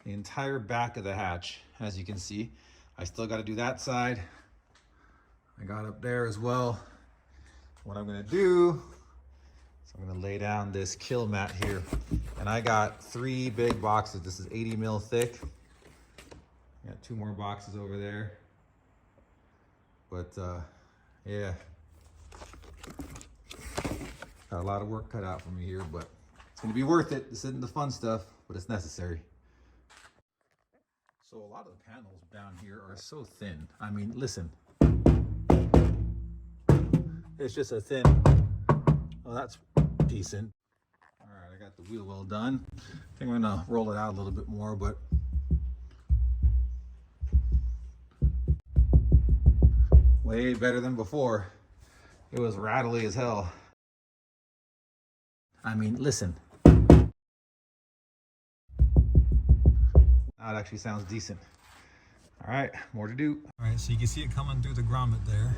the entire back of the hatch. As you can see, I still got to do that side. I got up there as well. What I'm gonna do is I'm gonna lay down this kill mat here. And I got 3 big boxes. This is 80 mil thick. I got 2 more boxes over there. But yeah, got a lot of work cut out for me here, but it's gonna be worth it. This isn't the fun stuff, but it's necessary. So a lot of the panels down here are so thin. I mean, listen. It's just a thin, well, that's decent. All right, I got the wheel well done. I think I'm gonna roll it out a little bit more, but way better than before. It was rattly as hell. I mean, listen. Now it actually sounds decent. All right, more to do. All right, so you can see it coming through the grommet there.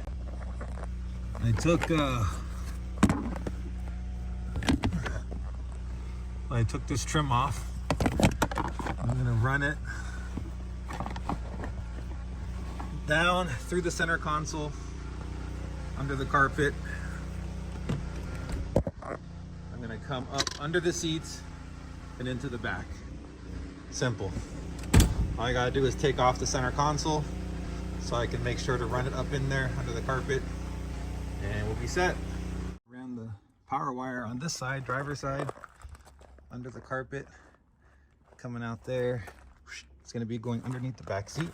I took this trim off. I'm gonna run it down through the center console, under the carpet. I'm gonna come up under the seats and into the back. Simple. All I gotta do is take off the center console so I can make sure to run it up in there under the carpet, and we'll be set. Ran the power wire on this side, driver's side, under the carpet, coming out there. It's gonna be going underneath the back seat.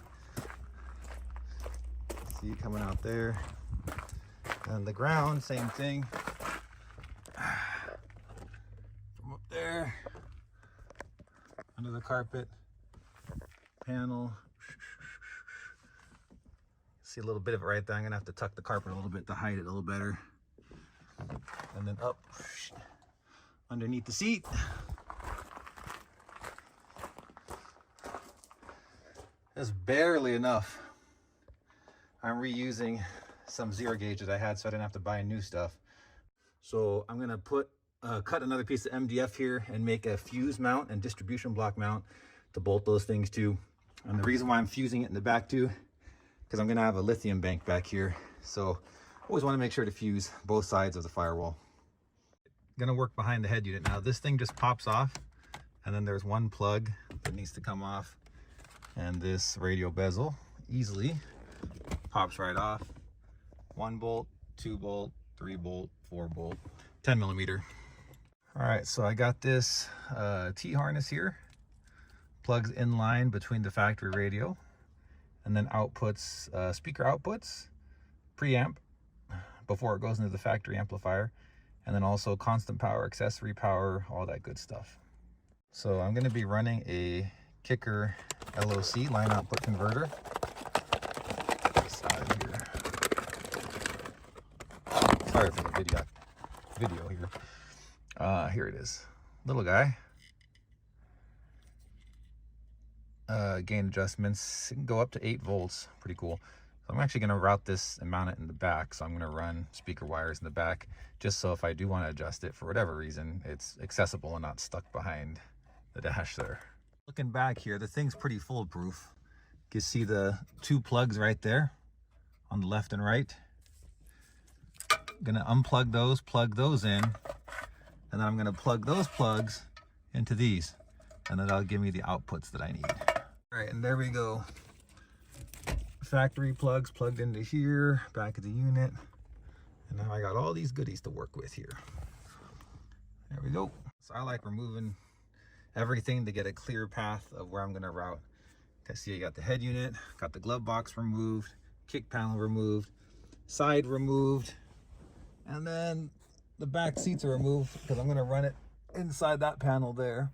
See it coming out there. And the ground, same thing. From up there, under the carpet, panel. See a little bit of it right there. I'm gonna have to tuck the carpet a little bit to hide it a little better. And then up underneath the seat. That's barely enough. I'm reusing some zero gauge that I had so I didn't have to buy new stuff. So I'm gonna cut another piece of MDF here and make a fuse mount and distribution block mount to bolt those things to. And the reason why I'm fusing it in the back too, because I'm gonna have a lithium bank back here. So always wanna make sure to fuse both sides of the firewall. Gonna work behind the head unit. Now this thing just pops off, and then there's one plug that needs to come off, and this radio bezel easily pops right off. 1 bolt, 2 bolt, 3 bolt, 4 bolt, 10 millimeter. All right, so I got this T-harness here, plugs in line between the factory radio, and then outputs, speaker outputs, preamp before it goes into the factory amplifier, and then also constant power, accessory power, all that good stuff. So I'm gonna be running a Kicker LOC, line output converter. Side here. Sorry for the video here. Here it is, little guy. Gain adjustments, it can go up to 8 volts, pretty cool. So I'm actually gonna route this and mount it in the back. So I'm gonna run speaker wires in the back, just so if I do wanna adjust it for whatever reason, it's accessible and not stuck behind the dash there. Looking back here, the thing's pretty foolproof. You can see the 2 plugs right there on the left and right. I'm gonna unplug those, plug those in, and then I'm gonna plug those plugs into these, and then that'll give me the outputs that I need. All right, and there we go. Factory plugs plugged into here, back of the unit, and now I got all these goodies to work with here. There we go. So I like removing everything to get a clear path of where I'm gonna route. Okay, see, I got the head unit, got the glove box removed, kick panel removed, side removed, and then the back seats are removed because I'm gonna run it inside that panel there.